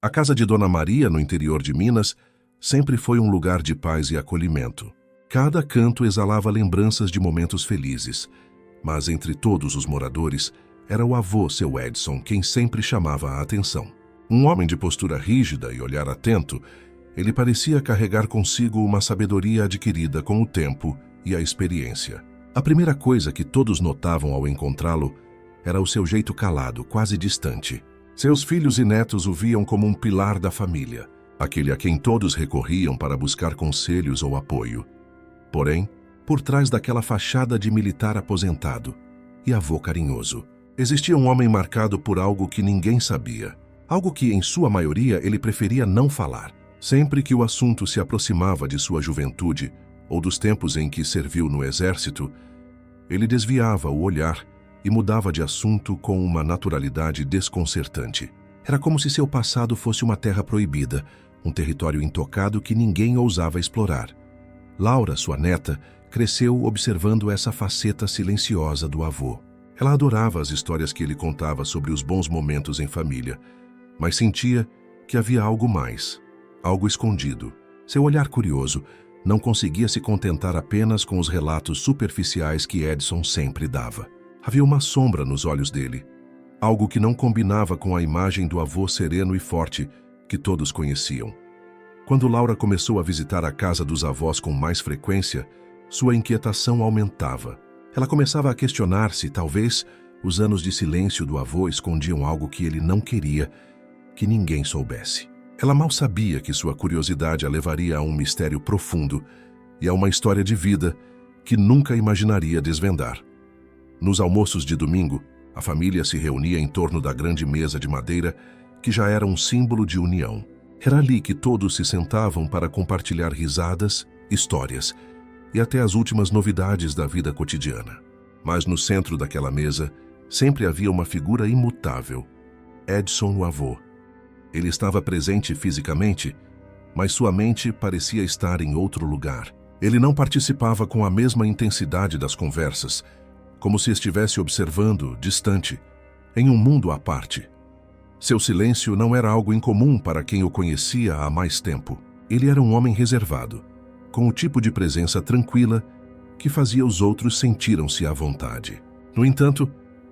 A casa de Dona Maria, no interior de Minas, sempre foi um lugar de paz e acolhimento. Cada canto exalava lembranças de momentos felizes, mas entre todos os moradores, era o avô, seu Edson, quem sempre chamava a atenção. Um homem de postura rígida e olhar atento, ele parecia carregar consigo uma sabedoria adquirida com o tempo e a experiência. A primeira coisa que todos notavam ao encontrá-lo era o seu jeito calado, quase distante. Seus filhos e netos o viam como um pilar da família, aquele a quem todos recorriam para buscar conselhos ou apoio. Porém, por trás daquela fachada de militar aposentado e avô carinhoso, existia um homem marcado por algo que ninguém sabia, algo que, em sua maioria, ele preferia não falar. Sempre que o assunto se aproximava de sua juventude ou dos tempos em que serviu no exército, ele desviava o olhar e mudava de assunto com uma naturalidade desconcertante. Era como se seu passado fosse uma terra proibida, um território intocado que ninguém ousava explorar. Laura, sua neta, cresceu observando essa faceta silenciosa do avô. Ela adorava as histórias que ele contava sobre os bons momentos em família, mas sentia que havia algo mais, algo escondido. Seu olhar curioso não conseguia se contentar apenas com os relatos superficiais que Edson sempre dava. Havia uma sombra nos olhos dele, algo que não combinava com a imagem do avô sereno e forte que todos conheciam. Quando Laura começou a visitar a casa dos avós com mais frequência, sua inquietação aumentava. Ela começava a questionar se, talvez, os anos de silêncio do avô escondiam algo que ele não queria que ninguém soubesse. Ela mal sabia que sua curiosidade a levaria a um mistério profundo e a uma história de vida que nunca imaginaria desvendar. Nos almoços de domingo, a família se reunia em torno da grande mesa de madeira, que já era um símbolo de união. Era ali que todos se sentavam para compartilhar risadas, histórias e até as últimas novidades da vida cotidiana. Mas no centro daquela mesa, sempre havia uma figura imutável: Edson, o avô. Ele estava presente fisicamente, mas sua mente parecia estar em outro lugar. Ele não participava com a mesma intensidade das conversas, como se estivesse observando, distante, em um mundo à parte. Seu silêncio não era algo incomum para quem o conhecia há mais tempo. Ele era um homem reservado, com o tipo de presença tranquila que fazia os outros sentirem-se à vontade. No entanto,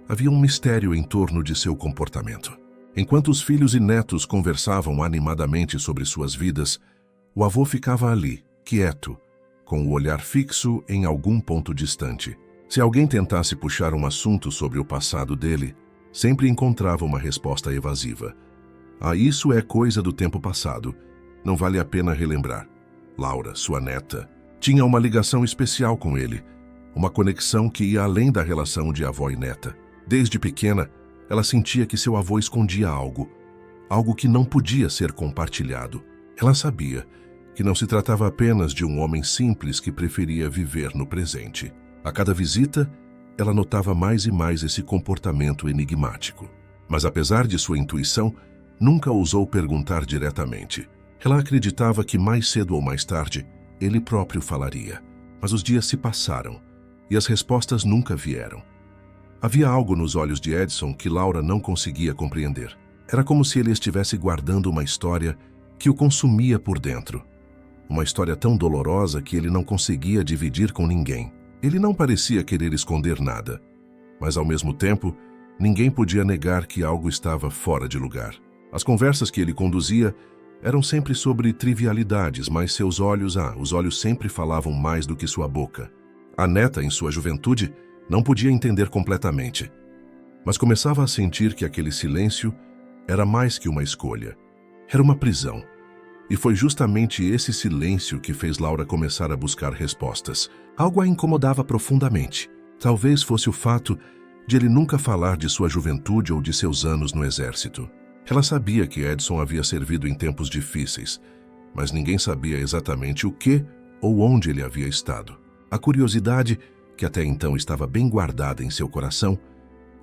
havia um mistério em torno de seu comportamento. Enquanto os filhos e netos conversavam animadamente sobre suas vidas, o avô ficava ali, quieto, com o olhar fixo em algum ponto distante. Se alguém tentasse puxar um assunto sobre o passado dele, sempre encontrava uma resposta evasiva. Ah, isso é coisa do tempo passado. Não vale a pena relembrar. Laura, sua neta, tinha uma ligação especial com ele, uma conexão que ia além da relação de avó e neta. Desde pequena, ela sentia que seu avô escondia algo, algo que não podia ser compartilhado. Ela sabia que não se tratava apenas de um homem simples que preferia viver no presente. A cada visita, ela notava mais e mais esse comportamento enigmático. Mas apesar de sua intuição, nunca ousou perguntar diretamente. Ela acreditava que mais cedo ou mais tarde, ele próprio falaria. Mas os dias se passaram e as respostas nunca vieram. Havia algo nos olhos de Edson que Laura não conseguia compreender. Era como se ele estivesse guardando uma história que o consumia por dentro. Uma história tão dolorosa que ele não conseguia dividir com ninguém. Ele não parecia querer esconder nada, mas ao mesmo tempo, ninguém podia negar que algo estava fora de lugar. As conversas que ele conduzia eram sempre sobre trivialidades, mas seus olhos, os olhos sempre falavam mais do que sua boca. A neta, em sua juventude, não podia entender completamente, mas começava a sentir que aquele silêncio era mais que uma escolha. Era uma prisão. E foi justamente esse silêncio que fez Laura começar a buscar respostas. Algo a incomodava profundamente. Talvez fosse o fato de ele nunca falar de sua juventude ou de seus anos no exército. Ela sabia que Edson havia servido em tempos difíceis, mas ninguém sabia exatamente o que ou onde ele havia estado. A curiosidade, que até então estava bem guardada em seu coração,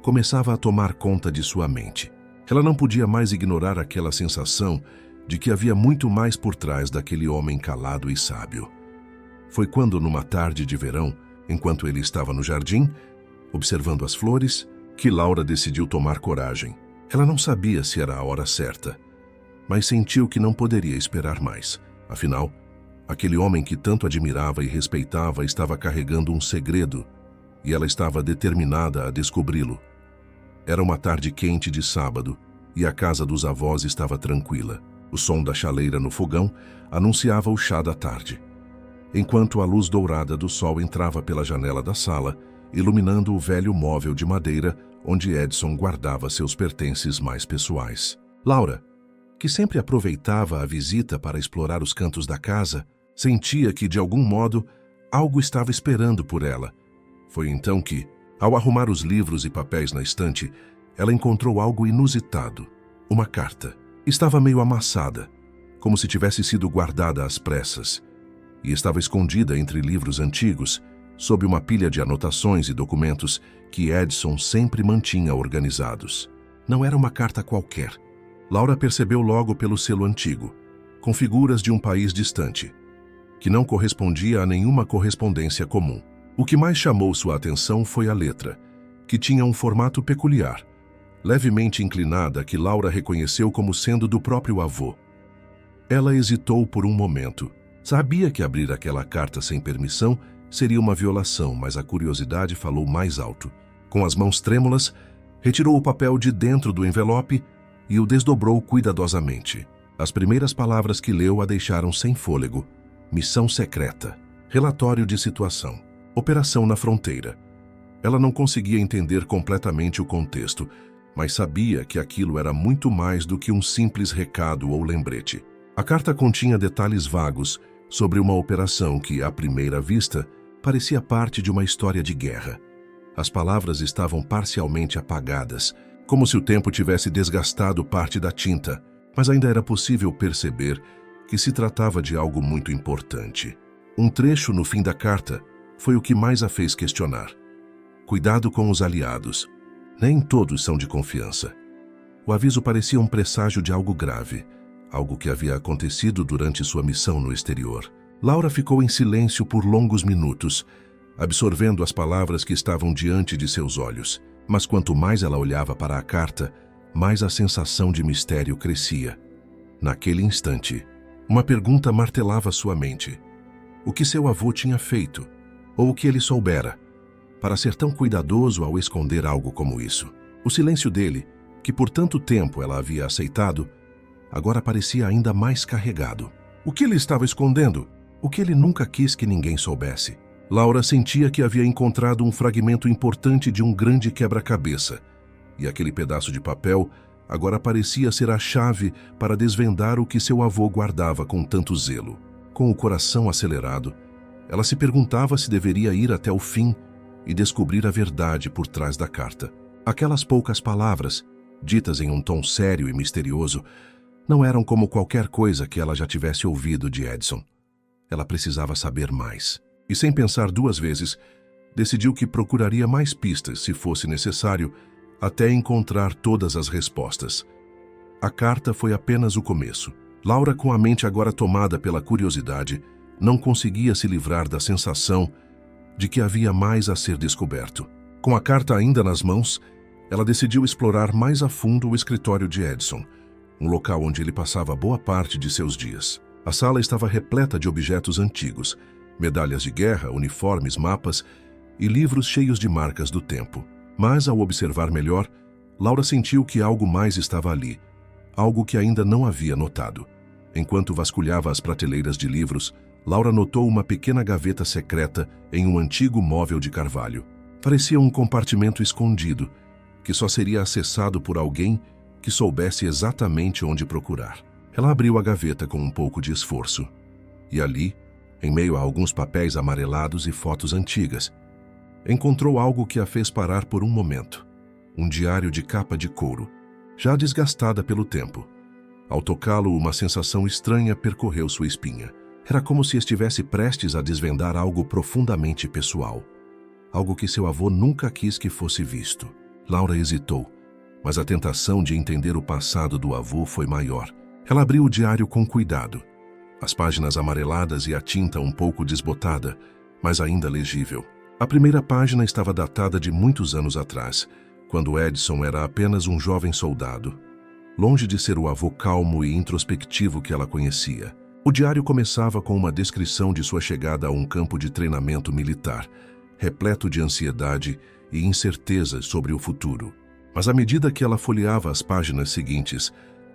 começava a tomar conta de sua mente. Ela não podia mais ignorar aquela sensação de que havia muito mais por trás daquele homem calado e sábio. Foi quando, numa tarde de verão, enquanto ele estava no jardim, observando as flores, que Laura decidiu tomar coragem. Ela não sabia se era a hora certa, mas sentiu que não poderia esperar mais. Afinal, aquele homem que tanto admirava e respeitava estava carregando um segredo, e ela estava determinada a descobri-lo. Era uma tarde quente de sábado, e a casa dos avós estava tranquila. O som da chaleira no fogão anunciava o chá da tarde, enquanto a luz dourada do sol entrava pela janela da sala, iluminando o velho móvel de madeira onde Edson guardava seus pertences mais pessoais. Laura, que sempre aproveitava a visita para explorar os cantos da casa, sentia que, de algum modo, algo estava esperando por ela. Foi então que, ao arrumar os livros e papéis na estante, ela encontrou algo inusitado. Uma carta. Estava meio amassada, como se tivesse sido guardada às pressas, e estava escondida entre livros antigos, sob uma pilha de anotações e documentos que Edson sempre mantinha organizados. Não era uma carta qualquer. Laura percebeu logo pelo selo antigo, com figuras de um país distante, que não correspondia a nenhuma correspondência comum. O que mais chamou sua atenção foi a letra, que tinha um formato peculiar, levemente inclinada, que Laura reconheceu como sendo do próprio avô. Ela hesitou por um momento. Sabia que abrir aquela carta sem permissão seria uma violação, mas a curiosidade falou mais alto. Com as mãos trêmulas, retirou o papel de dentro do envelope e o desdobrou cuidadosamente. As primeiras palavras que leu a deixaram sem fôlego. Missão secreta. Relatório de situação. Operação na fronteira. Ela não conseguia entender completamente o contexto, mas sabia que aquilo era muito mais do que um simples recado ou lembrete. A carta continha detalhes vagos sobre uma operação que, à primeira vista, parecia parte de uma história de guerra. As palavras estavam parcialmente apagadas, como se o tempo tivesse desgastado parte da tinta, mas ainda era possível perceber que se tratava de algo muito importante. Um trecho no fim da carta foi o que mais a fez questionar. Cuidado com os aliados. Nem todos são de confiança. O aviso parecia um presságio de algo grave, algo que havia acontecido durante sua missão no exterior. Laura ficou em silêncio por longos minutos, absorvendo as palavras que estavam diante de seus olhos. Mas quanto mais ela olhava para a carta, mais a sensação de mistério crescia. Naquele instante, uma pergunta martelava sua mente. O que seu avô tinha feito? Ou o que ele soubera para ser tão cuidadoso ao esconder algo como isso? O silêncio dele, que por tanto tempo ela havia aceitado, agora parecia ainda mais carregado. O que ele estava escondendo? O que ele nunca quis que ninguém soubesse? Laura sentia que havia encontrado um fragmento importante de um grande quebra-cabeça, e aquele pedaço de papel agora parecia ser a chave para desvendar o que seu avô guardava com tanto zelo. Com o coração acelerado, ela se perguntava se deveria ir até o fim e descobrir a verdade por trás da carta. Aquelas poucas palavras, ditas em um tom sério e misterioso, não eram como qualquer coisa que ela já tivesse ouvido de Edson. Ela precisava saber mais. E sem pensar duas vezes, decidiu que procuraria mais pistas, se fosse necessário, até encontrar todas as respostas. A carta foi apenas o começo. Laura, com a mente agora tomada pela curiosidade, não conseguia se livrar da sensação de que havia mais a ser descoberto. Com a carta ainda nas mãos, ela decidiu explorar mais a fundo o escritório de Edson, um local onde ele passava boa parte de seus dias. A sala estava repleta de objetos antigos, medalhas de guerra, uniformes, mapas e livros cheios de marcas do tempo. Mas, ao observar melhor, Laura sentiu que algo mais estava ali, algo que ainda não havia notado. Enquanto vasculhava as prateleiras de livros, Laura notou uma pequena gaveta secreta em um antigo móvel de carvalho. Parecia um compartimento escondido, que só seria acessado por alguém que soubesse exatamente onde procurar. Ela abriu a gaveta com um pouco de esforço. E ali, em meio a alguns papéis amarelados e fotos antigas, encontrou algo que a fez parar por um momento. Um diário de capa de couro, já desgastada pelo tempo. Ao tocá-lo, uma sensação estranha percorreu sua espinha. Era como se estivesse prestes a desvendar algo profundamente pessoal. Algo que seu avô nunca quis que fosse visto. Laura hesitou, mas a tentação de entender o passado do avô foi maior. Ela abriu o diário com cuidado. As páginas amareladas e a tinta um pouco desbotada, mas ainda legível. A primeira página estava datada de muitos anos atrás, quando Edson era apenas um jovem soldado. longe de ser o avô calmo e introspectivo que ela conhecia. O diário começava com uma descrição de sua chegada a um campo de treinamento militar, repleto de ansiedade e incertezas sobre o futuro. Mas à medida que ela folheava as páginas seguintes,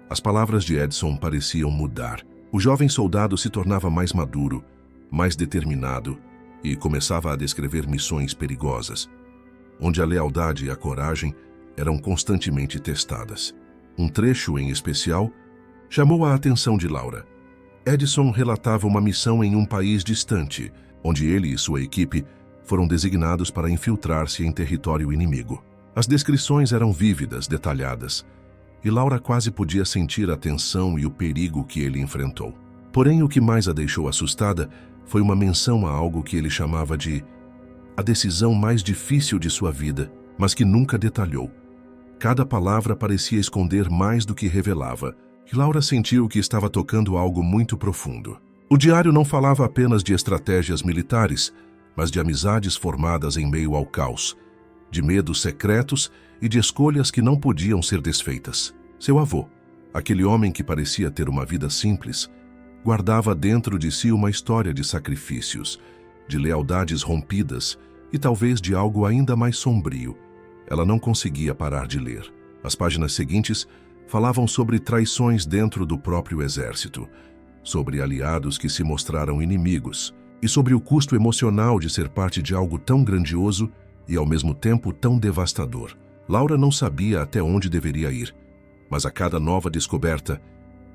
as palavras de Edson pareciam mudar. O jovem soldado se tornava mais maduro, mais determinado e começava a descrever missões perigosas, onde a lealdade e a coragem eram constantemente testadas. Um trecho em especial chamou a atenção de Laura. Edson relatava uma missão em um país distante, onde ele e sua equipe foram designados para infiltrar-se em território inimigo. As descrições eram vívidas, detalhadas, e Laura quase podia sentir a tensão e o perigo que ele enfrentou. Porém, o que mais a deixou assustada foi uma menção a algo que ele chamava de a decisão mais difícil de sua vida, mas que nunca detalhou. Cada palavra parecia esconder mais do que revelava, e Laura sentiu que estava tocando algo muito profundo. O diário não falava apenas de estratégias militares, mas de amizades formadas em meio ao caos, de medos secretos e de escolhas que não podiam ser desfeitas. Seu avô, aquele homem que parecia ter uma vida simples, guardava dentro de si uma história de sacrifícios, de lealdades rompidas e talvez de algo ainda mais sombrio. Ela não conseguia parar de ler. As páginas seguintes falavam sobre traições dentro do próprio exército, sobre aliados que se mostraram inimigos e sobre o custo emocional de ser parte de algo tão grandioso e, ao mesmo tempo, tão devastador. Laura não sabia até onde deveria ir, mas a cada nova descoberta,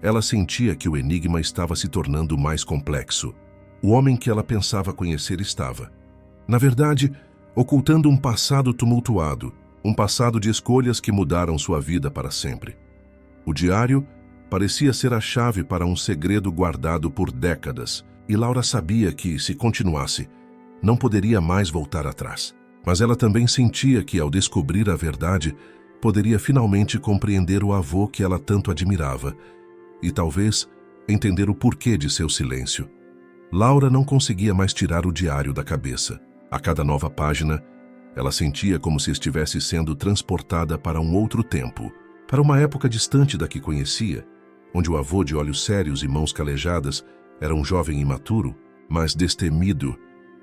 ela sentia que o enigma estava se tornando mais complexo. O homem que ela pensava conhecer estava, na verdade, ocultando um passado tumultuado, um passado de escolhas que mudaram sua vida para sempre. O diário parecia ser a chave para um segredo guardado por décadas, e Laura sabia que, se continuasse, não poderia mais voltar atrás. Mas ela também sentia que, ao descobrir a verdade, poderia finalmente compreender o avô que ela tanto admirava e, talvez, entender o porquê de seu silêncio. Laura não conseguia mais tirar o diário da cabeça. A cada nova página, ela sentia como se estivesse sendo transportada para um outro tempo, para uma época distante da que conhecia, onde o avô de olhos sérios e mãos calejadas era um jovem imaturo, mas destemido,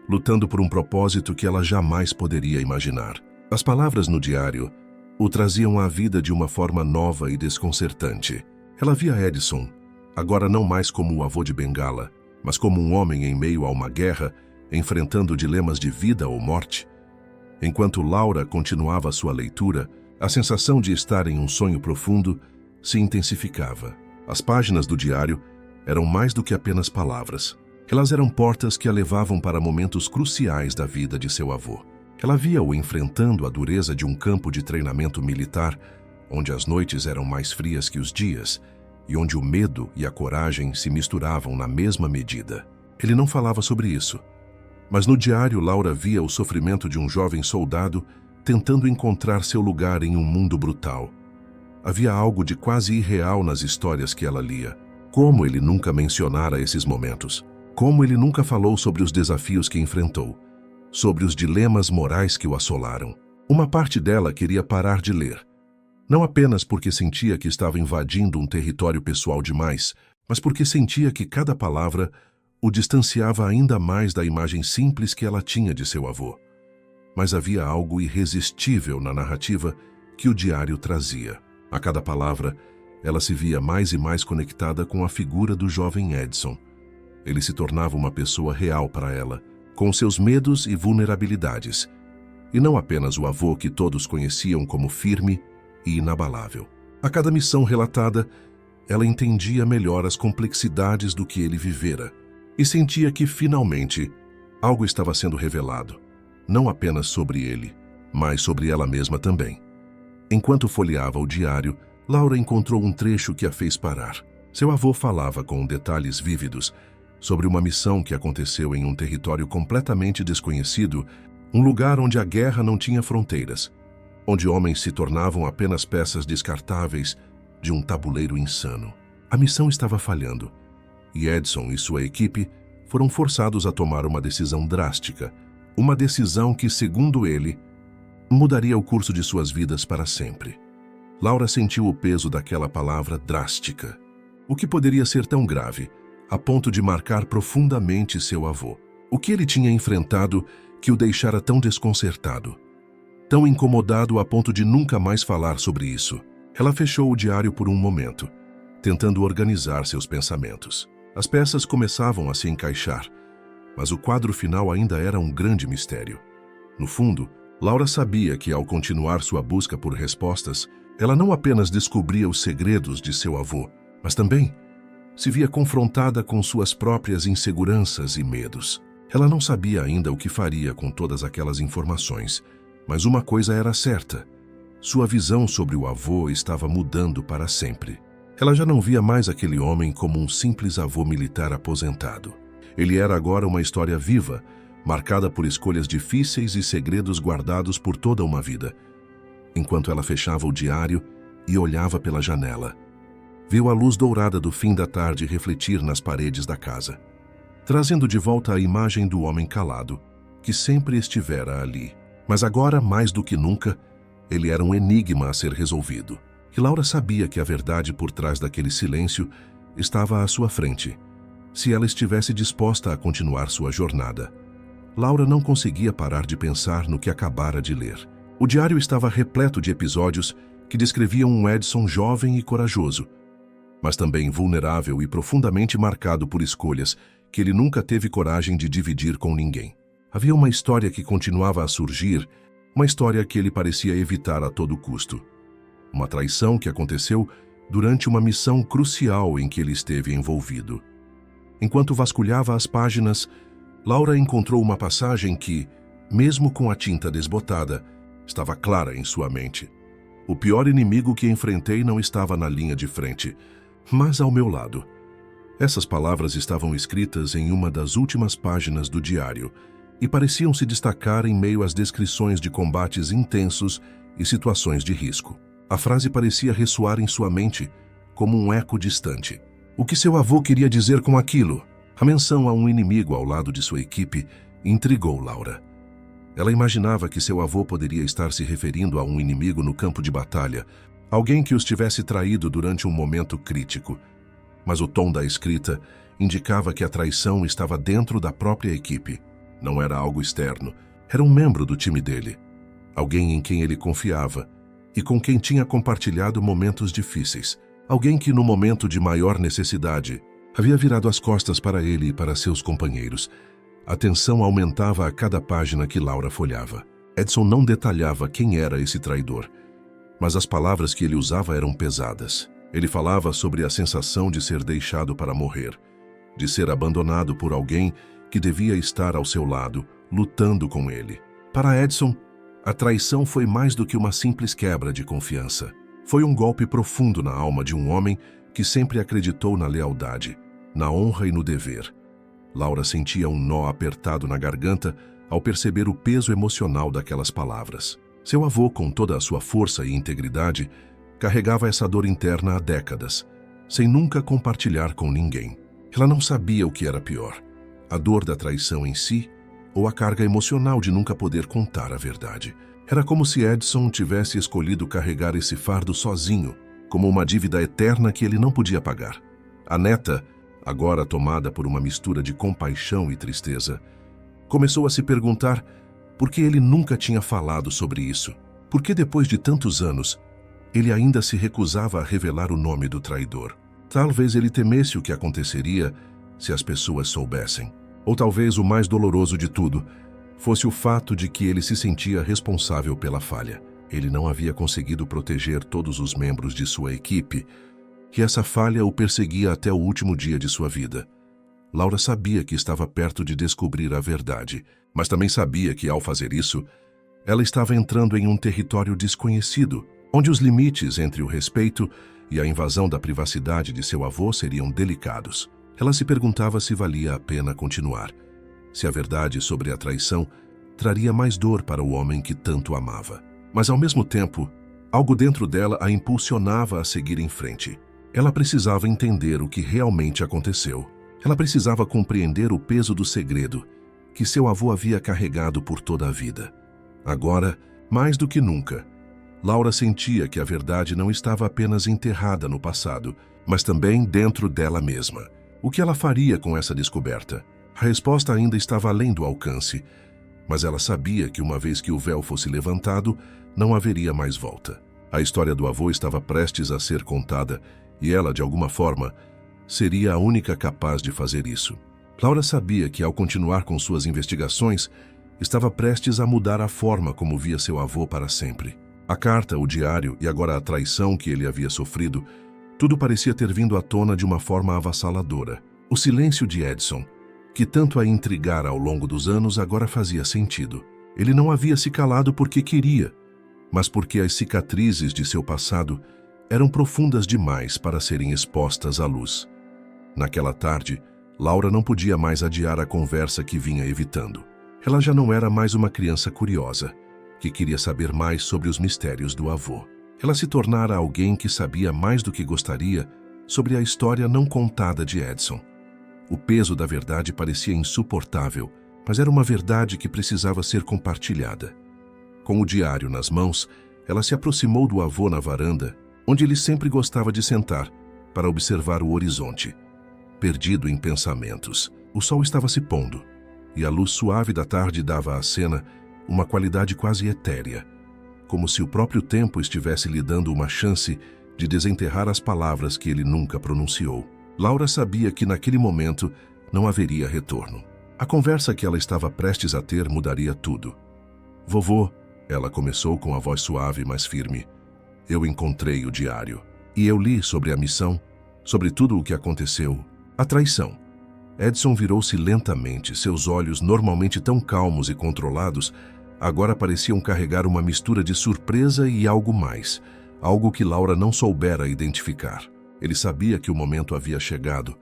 lutando por um propósito que ela jamais poderia imaginar. As palavras no diário o traziam à vida de uma forma nova e desconcertante. Ela via Edson, agora não mais como o avô de Bengala, mas como um homem em meio a uma guerra, enfrentando dilemas de vida ou morte. Enquanto Laura continuava sua leitura, a sensação de estar em um sonho profundo se intensificava. As páginas do diário eram mais do que apenas palavras. Elas eram portas que a levavam para momentos cruciais da vida de seu avô. Ela via-o enfrentando a dureza de um campo de treinamento militar, onde as noites eram mais frias que os dias, e onde o medo e a coragem se misturavam na mesma medida. Ele não falava sobre isso, mas no diário Laura via o sofrimento de um jovem soldado tentando encontrar seu lugar em um mundo brutal. Havia algo de quase irreal nas histórias que ela lia. Como ele nunca mencionara esses momentos? Como ele nunca falou sobre os desafios que enfrentou? Sobre os dilemas morais que o assolaram? Uma parte dela queria parar de ler. Não apenas porque sentia que estava invadindo um território pessoal demais, mas porque sentia que cada palavra o distanciava ainda mais da imagem simples que ela tinha de seu avô. Mas havia algo irresistível na narrativa que o diário trazia. A cada palavra, ela se via mais e mais conectada com a figura do jovem Edson. Ele se tornava uma pessoa real para ela, com seus medos e vulnerabilidades, e não apenas o avô que todos conheciam como firme e inabalável. A cada missão relatada, ela entendia melhor as complexidades do que ele vivera e sentia que, finalmente, algo estava sendo revelado, não apenas sobre ele, mas sobre ela mesma também. Enquanto folheava o diário, Laura encontrou um trecho que a fez parar. Seu avô falava com detalhes vívidos sobre uma missão que aconteceu em um território completamente desconhecido, um lugar onde a guerra não tinha fronteiras, onde homens se tornavam apenas peças descartáveis de um tabuleiro insano. A missão estava falhando, e Edson e sua equipe foram forçados a tomar uma decisão drástica, uma decisão que, segundo ele, mudaria o curso de suas vidas para sempre. Laura sentiu o peso daquela palavra drástica. O que poderia ser tão grave, a ponto de marcar profundamente seu avô? O que ele tinha enfrentado que o deixara tão desconcertado? Tão incomodado a ponto de nunca mais falar sobre isso? Ela fechou o diário por um momento, tentando organizar seus pensamentos. As peças começavam a se encaixar, mas o quadro final ainda era um grande mistério. No fundo, Laura sabia que, ao continuar sua busca por respostas, ela não apenas descobria os segredos de seu avô, mas também se via confrontada com suas próprias inseguranças e medos. Ela não sabia ainda o que faria com todas aquelas informações, mas uma coisa era certa: sua visão sobre o avô estava mudando para sempre. Ela já não via mais aquele homem como um simples avô militar aposentado. Ele era agora uma história viva, marcada por escolhas difíceis e segredos guardados por toda uma vida. Enquanto ela fechava o diário e olhava pela janela, viu a luz dourada do fim da tarde refletir nas paredes da casa, trazendo de volta a imagem do homem calado, que sempre estivera ali. Mas agora, mais do que nunca, ele era um enigma a ser resolvido. E Laura sabia que a verdade por trás daquele silêncio estava à sua frente, se ela estivesse disposta a continuar sua jornada. Laura não conseguia parar de pensar no que acabara de ler. O diário estava repleto de episódios que descreviam um Edson jovem e corajoso, mas também vulnerável e profundamente marcado por escolhas que ele nunca teve coragem de dividir com ninguém. Havia uma história que continuava a surgir, uma história que ele parecia evitar a todo custo. Uma traição que aconteceu durante uma missão crucial em que ele esteve envolvido. Enquanto vasculhava as páginas, Laura encontrou uma passagem que, mesmo com a tinta desbotada, estava clara em sua mente. O pior inimigo que enfrentei não estava na linha de frente, mas ao meu lado. Essas palavras estavam escritas em uma das últimas páginas do diário e pareciam se destacar em meio às descrições de combates intensos e situações de risco. A frase parecia ressoar em sua mente como um eco distante. O que seu avô queria dizer com aquilo? A menção a um inimigo ao lado de sua equipe intrigou Laura. Ela imaginava que seu avô poderia estar se referindo a um inimigo no campo de batalha, alguém que os tivesse traído durante um momento crítico. Mas o tom da escrita indicava que a traição estava dentro da própria equipe. Não era algo externo, era um membro do time dele. Alguém em quem ele confiava e com quem tinha compartilhado momentos difíceis. Alguém que, no momento de maior necessidade, havia virado as costas para ele e para seus companheiros. A tensão aumentava a cada página que Laura folhava. Edson não detalhava quem era esse traidor, mas as palavras que ele usava eram pesadas. Ele falava sobre a sensação de ser deixado para morrer, de ser abandonado por alguém que devia estar ao seu lado, lutando com ele. Para Edson, a traição foi mais do que uma simples quebra de confiança. Foi um golpe profundo na alma de um homem que sempre acreditou na lealdade, na honra e no dever. Laura sentia um nó apertado na garganta ao perceber o peso emocional daquelas palavras. Seu avô, com toda a sua força e integridade, carregava essa dor interna há décadas, sem nunca compartilhar com ninguém. Ela não sabia o que era pior, a dor da traição em si ou a carga emocional de nunca poder contar a verdade. Era como se Edson tivesse escolhido carregar esse fardo sozinho, como uma dívida eterna que ele não podia pagar. A neta, agora tomada por uma mistura de compaixão e tristeza, começou a se perguntar por que ele nunca tinha falado sobre isso. Por que depois de tantos anos, ele ainda se recusava a revelar o nome do traidor? Talvez ele temesse o que aconteceria se as pessoas soubessem. Ou talvez o mais doloroso de tudo fosse o fato de que ele se sentia responsável pela falha. Ele não havia conseguido proteger todos os membros de sua equipe, e essa falha o perseguia até o último dia de sua vida. Laura sabia que estava perto de descobrir a verdade, mas também sabia que, ao fazer isso, ela estava entrando em um território desconhecido, onde os limites entre o respeito e a invasão da privacidade de seu avô seriam delicados. Ela se perguntava se valia a pena continuar, se a verdade sobre a traição traria mais dor para o homem que tanto amava. Mas, ao mesmo tempo, algo dentro dela a impulsionava a seguir em frente. Ela precisava entender o que realmente aconteceu. Ela precisava compreender o peso do segredo que seu avô havia carregado por toda a vida. Agora, mais do que nunca, Laura sentia que a verdade não estava apenas enterrada no passado, mas também dentro dela mesma. O que ela faria com essa descoberta? A resposta ainda estava além do alcance, mas ela sabia que uma vez que o véu fosse levantado, não haveria mais volta. A história do avô estava prestes a ser contada e ela, de alguma forma, seria a única capaz de fazer isso. Laura sabia que, ao continuar com suas investigações, estava prestes a mudar a forma como via seu avô para sempre. A carta, o diário e agora a traição que ele havia sofrido, tudo parecia ter vindo à tona de uma forma avassaladora. O silêncio de Edson, que tanto a intrigara ao longo dos anos, agora fazia sentido. Ele não havia se calado porque queria, mas porque as cicatrizes de seu passado eram profundas demais para serem expostas à luz. Naquela tarde, Laura não podia mais adiar a conversa que vinha evitando. Ela já não era mais uma criança curiosa, que queria saber mais sobre os mistérios do avô. Ela se tornara alguém que sabia mais do que gostaria sobre a história não contada de Edson. O peso da verdade parecia insuportável, mas era uma verdade que precisava ser compartilhada. Com o diário nas mãos, ela se aproximou do avô na varanda, onde ele sempre gostava de sentar, para observar o horizonte. Perdido em pensamentos, o sol estava se pondo, e a luz suave da tarde dava à cena uma qualidade quase etérea, como se o próprio tempo estivesse lhe dando uma chance de desenterrar as palavras que ele nunca pronunciou. Laura sabia que naquele momento não haveria retorno. A conversa que ela estava prestes a ter mudaria tudo. Vovô, ela começou com a voz suave, mas firme. Eu encontrei o diário. E eu li sobre a missão, sobre tudo o que aconteceu. A traição. Edson virou-se lentamente, seus olhos, normalmente tão calmos e controlados, agora pareciam carregar uma mistura de surpresa e algo mais, algo que Laura não soubera identificar. Ele sabia que o momento havia chegado,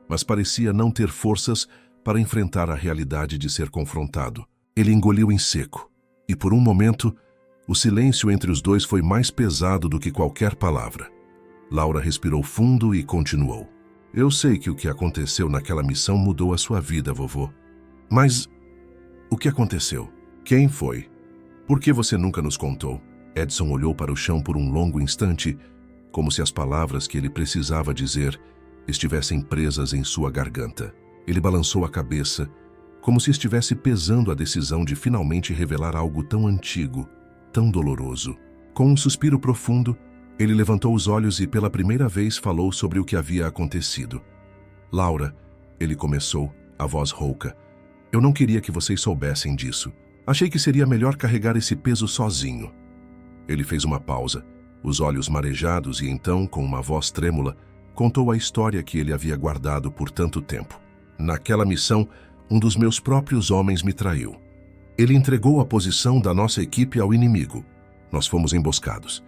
mas parecia não ter forças para enfrentar a realidade de ser confrontado. Ele engoliu em seco, e por um momento, o silêncio entre os dois foi mais pesado do que qualquer palavra. Laura respirou fundo e continuou. Eu sei que o que aconteceu naquela missão mudou a sua vida, vovô. Mas o que aconteceu? Quem foi? Por que você nunca nos contou? Edson olhou para o chão por um longo instante, como se as palavras que ele precisava dizer estivessem presas em sua garganta. Ele balançou a cabeça, como se estivesse pesando a decisão de finalmente revelar algo tão antigo, tão doloroso. Com um suspiro profundo, ele levantou os olhos e pela primeira vez falou sobre o que havia acontecido. Laura, ele começou, a voz rouca, eu não queria que vocês soubessem disso. Achei que seria melhor carregar esse peso sozinho. Ele fez uma pausa, os olhos marejados e então, com uma voz trêmula, contou a história que ele havia guardado por tanto tempo. Naquela missão, um dos meus próprios homens me traiu. Ele entregou a posição da nossa equipe ao inimigo. Nós fomos emboscados.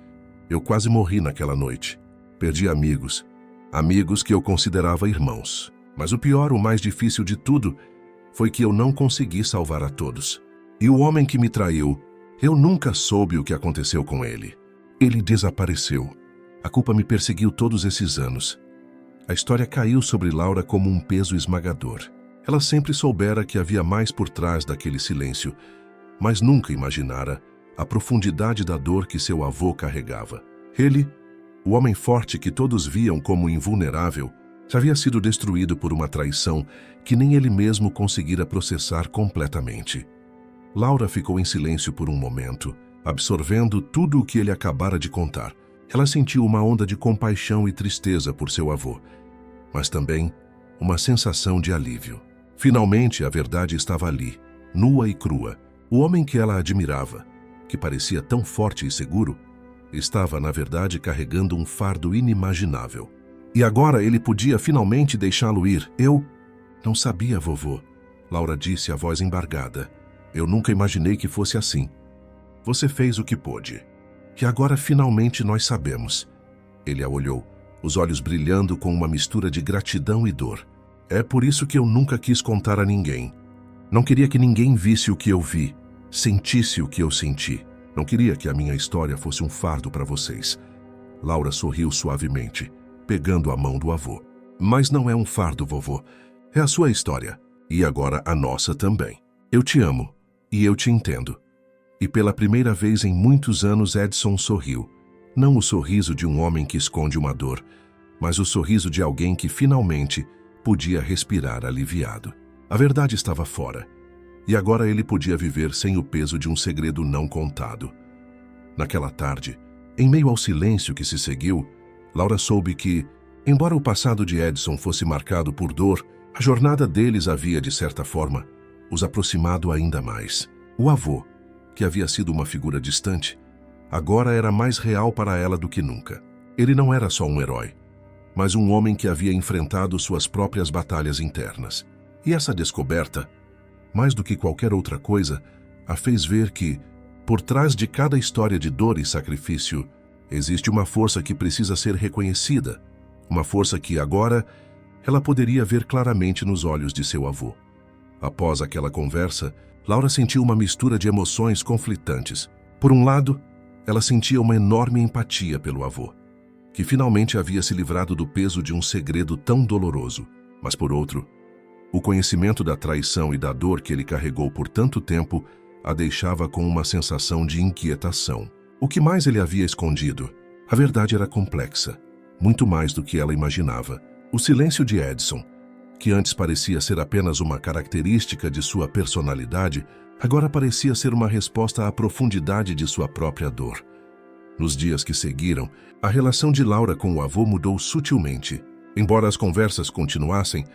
Eu quase morri naquela noite. Perdi amigos que eu considerava irmãos. Mas o pior, o mais difícil de tudo, foi que eu não consegui salvar a todos. E o homem que me traiu, eu nunca soube o que aconteceu com ele. Ele desapareceu. A culpa me perseguiu todos esses anos. A história caiu sobre Laura como um peso esmagador. Ela sempre soubera que havia mais por trás daquele silêncio, mas nunca imaginara a profundidade da dor que seu avô carregava. Ele, o homem forte que todos viam como invulnerável, já havia sido destruído por uma traição que nem ele mesmo conseguira processar completamente. Laura ficou em silêncio por um momento, absorvendo tudo o que ele acabara de contar. Ela sentiu uma onda de compaixão e tristeza por seu avô, mas também uma sensação de alívio. Finalmente, a verdade estava ali, nua e crua. O homem que ela admirava, que parecia tão forte e seguro, estava, na verdade, carregando um fardo inimaginável. E agora ele podia finalmente deixá-lo ir. Eu não sabia, vovô, Laura disse, a voz embargada. Eu nunca imaginei que fosse assim. Você fez o que pôde. E agora finalmente nós sabemos. Ele a olhou, os olhos brilhando com uma mistura de gratidão e dor. É por isso que eu nunca quis contar a ninguém. Não queria que ninguém visse o que eu vi, sentisse o que eu senti. Não queria que a minha história fosse um fardo para vocês. Laura sorriu suavemente, pegando a mão do avô. Mas não é um fardo, vovô. É a sua história. E agora a nossa também. Eu te amo. E eu te entendo. E pela primeira vez em muitos anos Edson sorriu. Não o sorriso de um homem que esconde uma dor, mas o sorriso de alguém que finalmente podia respirar aliviado. A verdade estava fora, e agora ele podia viver sem o peso de um segredo não contado. Naquela tarde, em meio ao silêncio que se seguiu, Laura soube que, embora o passado de Edson fosse marcado por dor, a jornada deles havia, de certa forma, os aproximado ainda mais. O avô, que havia sido uma figura distante, agora era mais real para ela do que nunca. Ele não era só um herói, mas um homem que havia enfrentado suas próprias batalhas internas. E essa descoberta, mais do que qualquer outra coisa, a fez ver que, por trás de cada história de dor e sacrifício, existe uma força que precisa ser reconhecida, uma força que agora ela poderia ver claramente nos olhos de seu avô. Após aquela conversa, Laura sentiu uma mistura de emoções conflitantes. Por um lado, ela sentia uma enorme empatia pelo avô, que finalmente havia se livrado do peso de um segredo tão doloroso. Mas por outro, o conhecimento da traição e da dor que ele carregou por tanto tempo a deixava com uma sensação de inquietação. O que mais ele havia escondido? A verdade era complexa, muito mais do que ela imaginava. O silêncio de Edson, que antes parecia ser apenas uma característica de sua personalidade, agora parecia ser uma resposta à profundidade de sua própria dor. Nos dias que seguiram, a relação de Laura com o avô mudou sutilmente. Embora as conversas continuassem,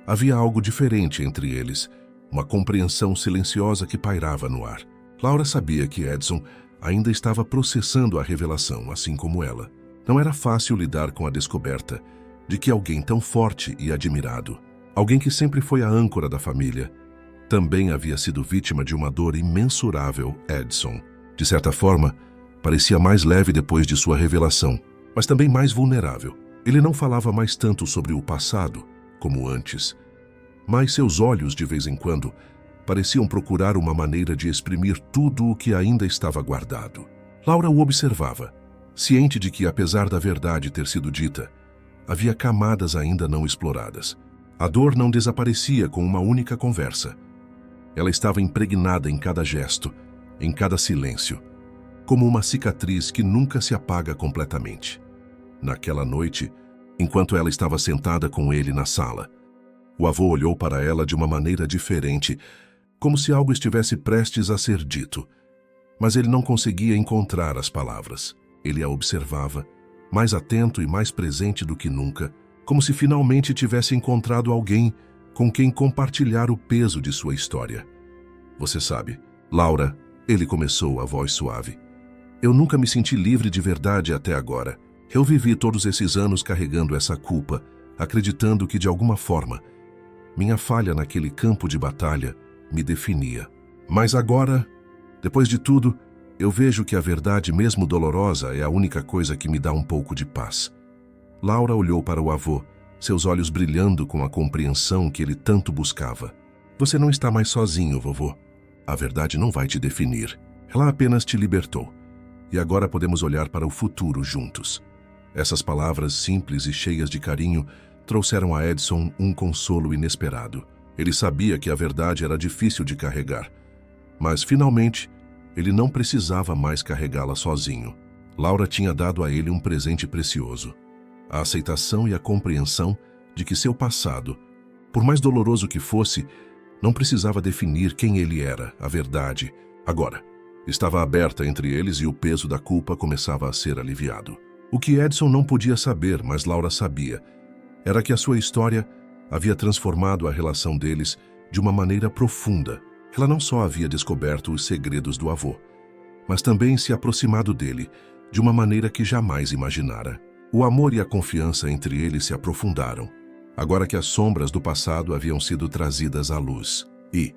havia algo diferente entre eles, uma compreensão silenciosa que pairava no ar. Laura sabia que Edson ainda estava processando a revelação, assim como ela. Não era fácil lidar com a descoberta de que alguém tão forte e admirado, alguém que sempre foi a âncora da família, também havia sido vítima de uma dor imensurável. Edson, de certa forma, parecia mais leve depois de sua revelação, mas também mais vulnerável. Ele não falava mais tanto sobre o passado, como antes, mas seus olhos, de vez em quando, pareciam procurar uma maneira de exprimir tudo o que ainda estava guardado. Laura o observava, ciente de que, apesar da verdade ter sido dita, havia camadas ainda não exploradas. A dor não desaparecia com uma única conversa. Ela estava impregnada em cada gesto, em cada silêncio, como uma cicatriz que nunca se apaga completamente. Naquela noite, enquanto ela estava sentada com ele na sala, o avô olhou para ela de uma maneira diferente, como se algo estivesse prestes a ser dito. Mas ele não conseguia encontrar as palavras. Ele a observava, mais atento e mais presente do que nunca, como se finalmente tivesse encontrado alguém com quem compartilhar o peso de sua história. Você sabe, Laura, ele começou, a voz suave. Eu nunca me senti livre de verdade até agora. Eu vivi todos esses anos carregando essa culpa, acreditando que, de alguma forma, minha falha naquele campo de batalha me definia. Mas agora, depois de tudo, eu vejo que a verdade, mesmo dolorosa, é a única coisa que me dá um pouco de paz. Laura olhou para o avô, seus olhos brilhando com a compreensão que ele tanto buscava. Você não está mais sozinho, vovô. A verdade não vai te definir. Ela apenas te libertou. E agora podemos olhar para o futuro juntos. Essas palavras simples e cheias de carinho trouxeram a Edson um consolo inesperado. Ele sabia que a verdade era difícil de carregar, mas finalmente ele não precisava mais carregá-la sozinho. Laura tinha dado a ele um presente precioso: a aceitação e a compreensão de que seu passado, por mais doloroso que fosse, não precisava definir quem ele era. A verdade, agora, estava aberta entre eles e o peso da culpa começava a ser aliviado. O que Edson não podia saber, mas Laura sabia, era que a sua história havia transformado a relação deles de uma maneira profunda. Ela não só havia descoberto os segredos do avô, mas também se aproximado dele de uma maneira que jamais imaginara. O amor e a confiança entre eles se aprofundaram, agora que as sombras do passado haviam sido trazidas à luz. E,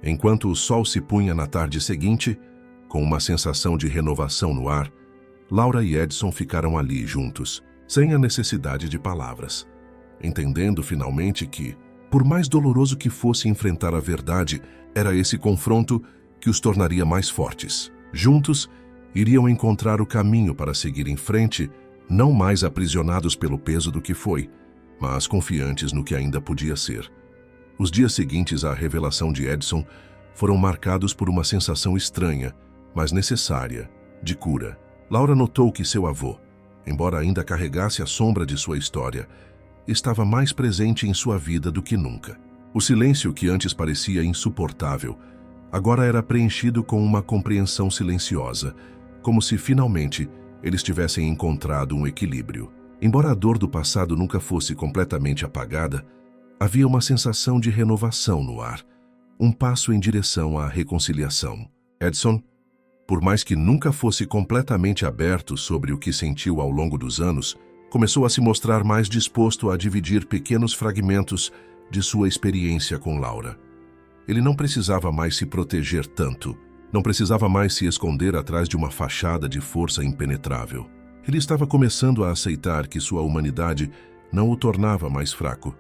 enquanto o sol se punha na tarde seguinte, com uma sensação de renovação no ar, Laura e Edson ficaram ali juntos, sem a necessidade de palavras, entendendo finalmente que, por mais doloroso que fosse enfrentar a verdade, era esse confronto que os tornaria mais fortes. Juntos, iriam encontrar o caminho para seguir em frente, não mais aprisionados pelo peso do que foi, mas confiantes no que ainda podia ser. Os dias seguintes à revelação de Edson foram marcados por uma sensação estranha, mas necessária, de cura. Laura notou que seu avô, embora ainda carregasse a sombra de sua história, estava mais presente em sua vida do que nunca. O silêncio que antes parecia insuportável, agora era preenchido com uma compreensão silenciosa, como se finalmente eles tivessem encontrado um equilíbrio. Embora a dor do passado nunca fosse completamente apagada, havia uma sensação de renovação no ar, um passo em direção à reconciliação. Edson, por mais que nunca fosse completamente aberto sobre o que sentiu ao longo dos anos, começou a se mostrar mais disposto a dividir pequenos fragmentos de sua experiência com Laura. Ele não precisava mais se proteger tanto, não precisava mais se esconder atrás de uma fachada de força impenetrável. Ele estava começando a aceitar que sua humanidade não o tornava mais fraco,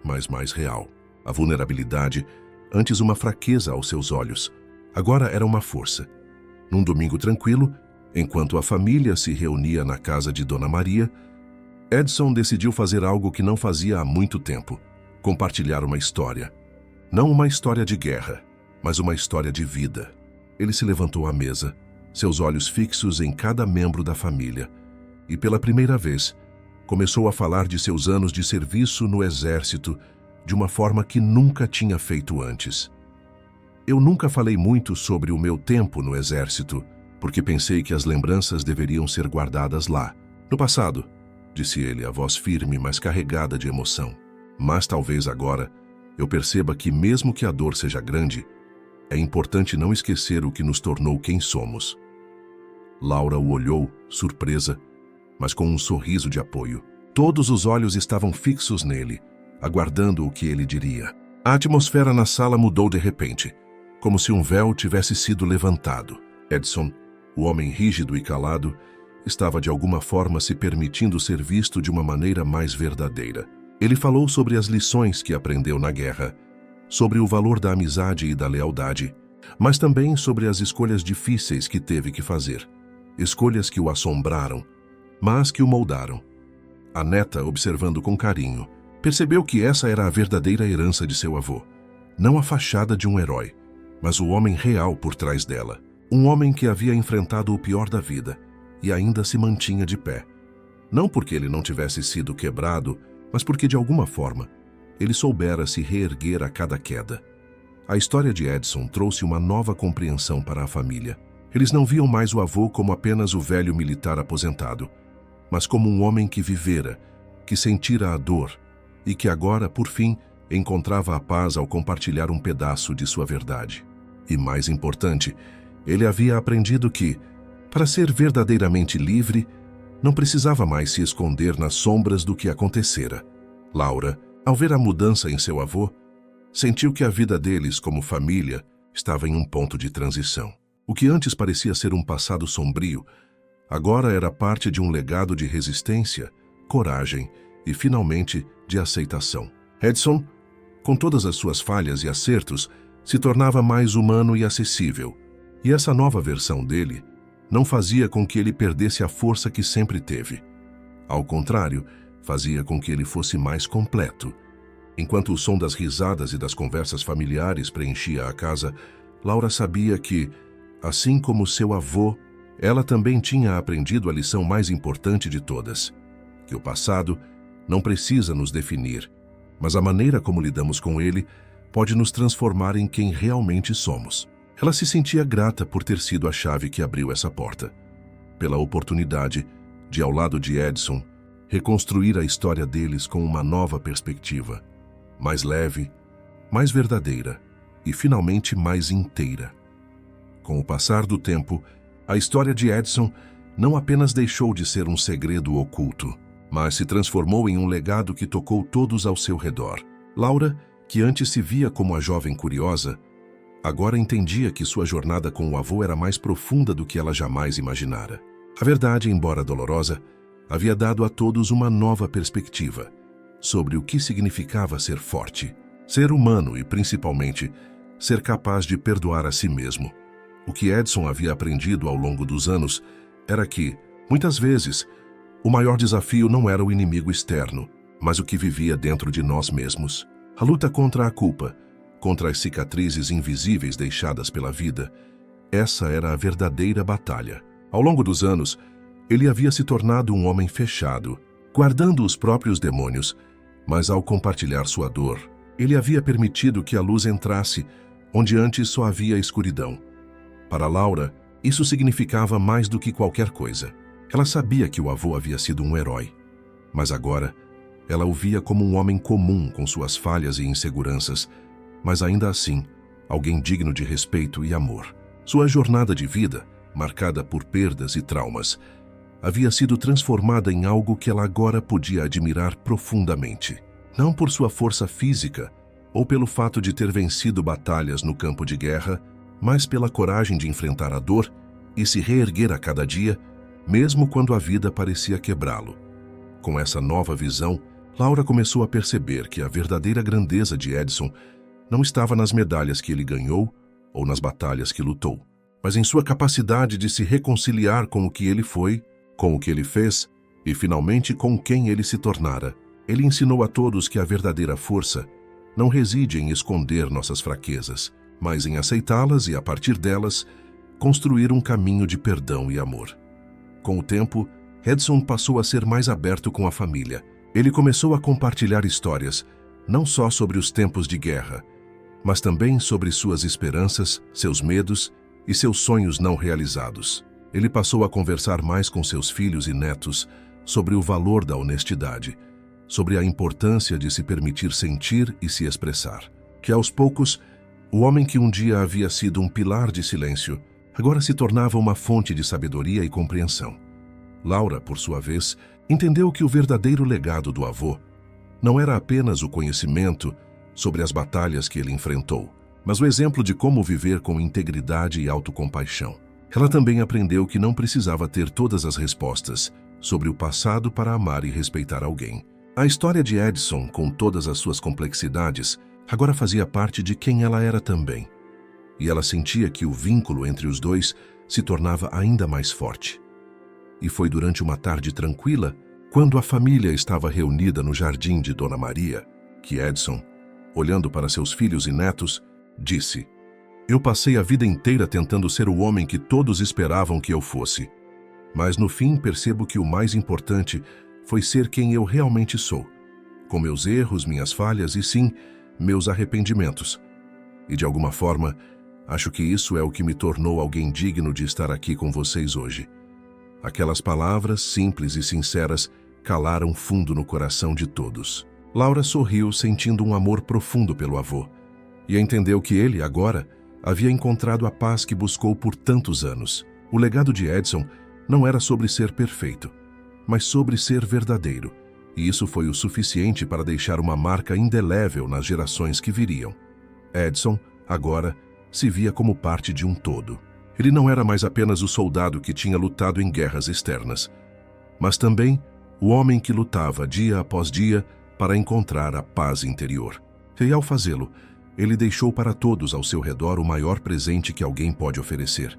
mas mais real. A vulnerabilidade, antes uma fraqueza aos seus olhos, agora era uma força. Num domingo tranquilo, enquanto a família se reunia na casa de Dona Maria, Edson decidiu fazer algo que não fazia há muito tempo: compartilhar uma história. Não uma história de guerra, mas uma história de vida. Ele se levantou à mesa, seus olhos fixos em cada membro da família, e pela primeira vez, começou a falar de seus anos de serviço no exército de uma forma que nunca tinha feito antes. Eu nunca falei muito sobre o meu tempo no exército, porque pensei que as lembranças deveriam ser guardadas lá, no passado, disse ele, a voz firme, mas carregada de emoção. Mas talvez agora eu perceba que, mesmo que a dor seja grande, é importante não esquecer o que nos tornou quem somos. Laura o olhou, surpresa, mas com um sorriso de apoio. Todos os olhos estavam fixos nele, aguardando o que ele diria. A atmosfera na sala mudou de repente, como se um véu tivesse sido levantado. Edson, o homem rígido e calado, estava de alguma forma se permitindo ser visto de uma maneira mais verdadeira. Ele falou sobre as lições que aprendeu na guerra, sobre o valor da amizade e da lealdade, mas também sobre as escolhas difíceis que teve que fazer. Escolhas que o assombraram, mas que o moldaram. A neta, observando com carinho, percebeu que essa era a verdadeira herança de seu avô. Não a fachada de um herói, mas o homem real por trás dela. Um homem que havia enfrentado o pior da vida e ainda se mantinha de pé. Não porque ele não tivesse sido quebrado, mas porque, de alguma forma, ele soubera se reerguer a cada queda. A história de Edson trouxe uma nova compreensão para a família. Eles não viam mais o avô como apenas o velho militar aposentado, mas como um homem que vivera, que sentira a dor e que agora, por fim, encontrava a paz ao compartilhar um pedaço de sua verdade. E mais importante, ele havia aprendido que, para ser verdadeiramente livre, não precisava mais se esconder nas sombras do que acontecera. Laura, ao ver a mudança em seu avô, sentiu que a vida deles como família estava em um ponto de transição. O que antes parecia ser um passado sombrio, agora era parte de um legado de resistência, coragem e, finalmente, de aceitação. Edson, com todas as suas falhas e acertos, se tornava mais humano e acessível, e essa nova versão dele não fazia com que ele perdesse a força que sempre teve. Ao contrário, fazia com que ele fosse mais completo. Enquanto o som das risadas e das conversas familiares preenchia a casa, Laura sabia que, assim como seu avô, ela também tinha aprendido a lição mais importante de todas, que o passado não precisa nos definir, mas a maneira como lidamos com ele pode nos transformar em quem realmente somos. Ela se sentia grata por ter sido a chave que abriu essa porta, pela oportunidade de, ao lado de Edson, reconstruir a história deles com uma nova perspectiva, mais leve, mais verdadeira e, finalmente, mais inteira. Com o passar do tempo, a história de Edson não apenas deixou de ser um segredo oculto, mas se transformou em um legado que tocou todos ao seu redor. Laura, que antes se via como a jovem curiosa, agora entendia que sua jornada com o avô era mais profunda do que ela jamais imaginara. A verdade, embora dolorosa, havia dado a todos uma nova perspectiva sobre o que significava ser forte, ser humano e, principalmente, ser capaz de perdoar a si mesmo. O que Edson havia aprendido ao longo dos anos era que, muitas vezes, o maior desafio não era o inimigo externo, mas o que vivia dentro de nós mesmos. A luta contra a culpa, contra as cicatrizes invisíveis deixadas pela vida Essa era a verdadeira batalha. Ao longo dos anos, ele havia se tornado um homem fechado, guardando os próprios demônios, mas ao compartilhar sua dor, ele havia permitido que a luz entrasse onde antes só havia escuridão. Para Laura, isso significava mais do que qualquer coisa. Ela sabia que o avô havia sido um herói, mas agora ela o via como um homem comum com suas falhas e inseguranças, mas ainda assim, alguém digno de respeito e amor. Sua jornada de vida, marcada por perdas e traumas, havia sido transformada em algo que ela agora podia admirar profundamente. Não por sua força física ou pelo fato de ter vencido batalhas no campo de guerra, mas pela coragem de enfrentar a dor e se reerguer a cada dia, mesmo quando a vida parecia quebrá-lo. Com essa nova visão, Laura começou a perceber que a verdadeira grandeza de Edson não estava nas medalhas que ele ganhou ou nas batalhas que lutou, mas em sua capacidade de se reconciliar com o que ele foi, com o que ele fez e, finalmente, com quem ele se tornara. Ele ensinou a todos que a verdadeira força não reside em esconder nossas fraquezas, mas em aceitá-las e, a partir delas, construir um caminho de perdão e amor. Com o tempo, Edson passou a ser mais aberto com a família. Ele começou a compartilhar histórias, não só sobre os tempos de guerra, mas também sobre suas esperanças, seus medos e seus sonhos não realizados. Ele passou a conversar mais com seus filhos e netos sobre o valor da honestidade, sobre a importância de se permitir sentir e se expressar. Que aos poucos, o homem que um dia havia sido um pilar de silêncio, agora se tornava uma fonte de sabedoria e compreensão. Laura, por sua vez, entendeu que o verdadeiro legado do avô não era apenas o conhecimento sobre as batalhas que ele enfrentou, mas o exemplo de como viver com integridade e autocompaixão. Ela também aprendeu que não precisava ter todas as respostas sobre o passado para amar e respeitar alguém. A história de Edson, com todas as suas complexidades, agora fazia parte de quem ela era também. E ela sentia que o vínculo entre os dois se tornava ainda mais forte. E foi durante uma tarde tranquila, quando a família estava reunida no jardim de Dona Maria, que Edson, olhando para seus filhos e netos, disse: "Eu passei a vida inteira tentando ser o homem que todos esperavam que eu fosse. Mas no fim percebo que o mais importante foi ser quem eu realmente sou, com meus erros, minhas falhas e sim, meus arrependimentos. E de alguma forma, acho que isso é o que me tornou alguém digno de estar aqui com vocês hoje." Aquelas palavras, simples e sinceras, calaram fundo no coração de todos. Laura sorriu, sentindo um amor profundo pelo avô, e entendeu que ele, agora, havia encontrado a paz que buscou por tantos anos. O legado de Edson não era sobre ser perfeito, mas sobre ser verdadeiro, e isso foi o suficiente para deixar uma marca indelével nas gerações que viriam. Edson, agora, se via como parte de um todo. Ele não era mais apenas o soldado que tinha lutado em guerras externas, mas também o homem que lutava dia após dia para encontrar a paz interior. E ao fazê-lo, ele deixou para todos ao seu redor o maior presente que alguém pode oferecer: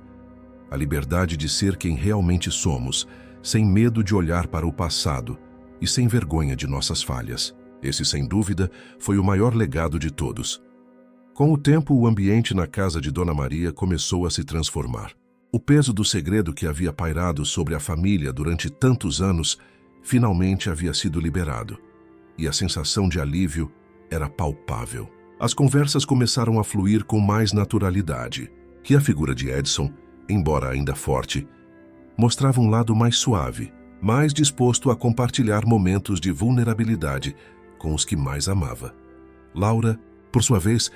a liberdade de ser quem realmente somos, sem medo de olhar para o passado e sem vergonha de nossas falhas. Esse, sem dúvida, foi o maior legado de todos. Com o tempo, o ambiente na casa de Dona Maria começou a se transformar. O peso do segredo que havia pairado sobre a família durante tantos anos finalmente havia sido liberado, e a sensação de alívio era palpável. As conversas começaram a fluir com mais naturalidade, e a figura de Edson, embora ainda forte, mostrava um lado mais suave, mais disposto a compartilhar momentos de vulnerabilidade com os que mais amava. Laura, por sua vez,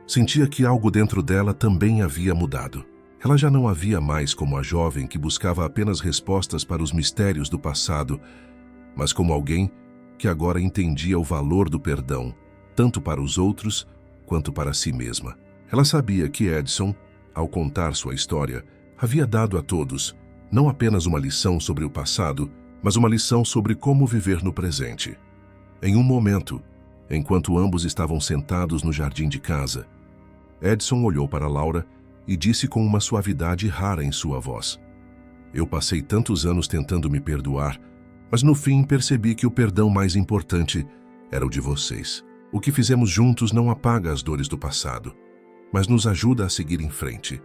sentia que algo dentro dela também havia mudado. Ela já não havia mais como a jovem que buscava apenas respostas para os mistérios do passado, mas como alguém que agora entendia o valor do perdão, tanto para os outros quanto para si mesma. Ela sabia que Edson, ao contar sua história, havia dado a todos não apenas uma lição sobre o passado, mas uma lição sobre como viver no presente. Em um momento, enquanto ambos estavam sentados no jardim de casa, Edson olhou para Laura e disse com uma suavidade rara em sua voz: "Eu passei tantos anos tentando me perdoar, mas no fim percebi que o perdão mais importante era o de vocês. O que fizemos juntos não apaga as dores do passado, mas nos ajuda a seguir em frente."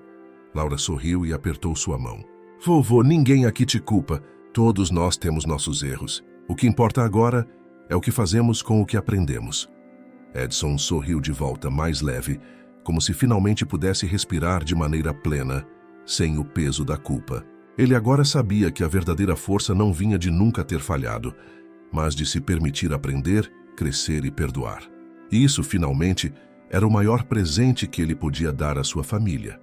Laura sorriu e apertou sua mão. Vovô, ninguém aqui te culpa. Todos nós temos nossos erros. O que importa agora é o que fazemos com o que aprendemos. Edson sorriu de volta, mais leve, como se finalmente pudesse respirar de maneira plena, sem o peso da culpa. Ele agora sabia que a verdadeira força não vinha de nunca ter falhado, mas de se permitir aprender, crescer e perdoar. E isso, finalmente, era o maior presente que ele podia dar à sua família.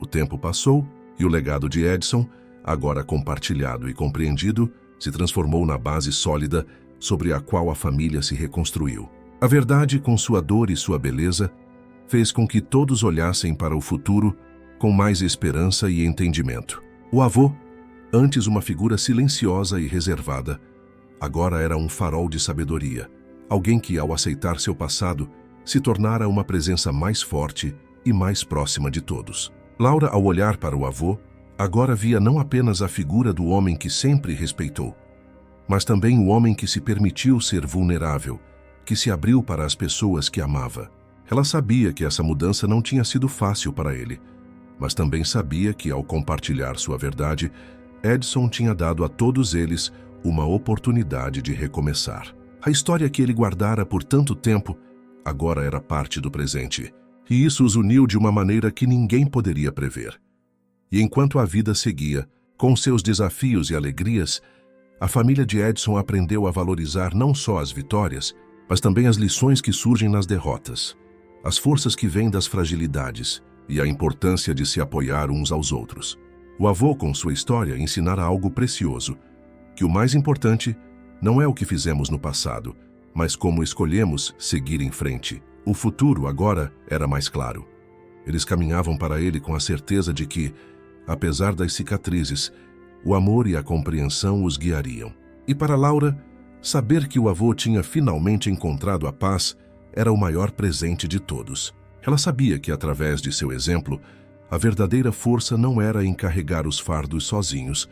O tempo passou e o legado de Edson, agora compartilhado e compreendido, se transformou na base sólida sobre a qual a família se reconstruiu. A verdade, com sua dor e sua beleza, fez com que todos olhassem para o futuro com mais esperança e entendimento. O avô, antes uma figura silenciosa e reservada, agora era um farol de sabedoria, alguém que, ao aceitar seu passado, se tornara uma presença mais forte e mais próxima de todos. Laura, ao olhar para o avô, agora via não apenas a figura do homem que sempre respeitou, mas também o homem que se permitiu ser vulnerável, que se abriu para as pessoas que amava. Ela sabia que essa mudança não tinha sido fácil para ele, mas também sabia que, ao compartilhar sua verdade, Edson tinha dado a todos eles uma oportunidade de recomeçar. A história que ele guardara por tanto tempo agora era parte do presente, e isso os uniu de uma maneira que ninguém poderia prever. E enquanto a vida seguia, com seus desafios e alegrias, a família de Edson aprendeu a valorizar não só as vitórias, mas também as lições que surgem nas derrotas, as forças que vêm das fragilidades e a importância de se apoiar uns aos outros. O avô, com sua história, ensinara algo precioso, que o mais importante não é o que fizemos no passado, mas como escolhemos seguir em frente. O futuro agora era mais claro. Eles caminhavam para ele com a certeza de que, apesar das cicatrizes, o amor e a compreensão os guiariam. E para Laura, saber que o avô tinha finalmente encontrado a paz era o maior presente de todos. Ela sabia que, através de seu exemplo, a verdadeira força não era em carregar os fardos sozinhos,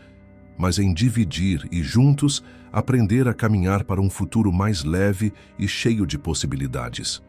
mas em dividir e, juntos, aprender a caminhar para um futuro mais leve e cheio de possibilidades.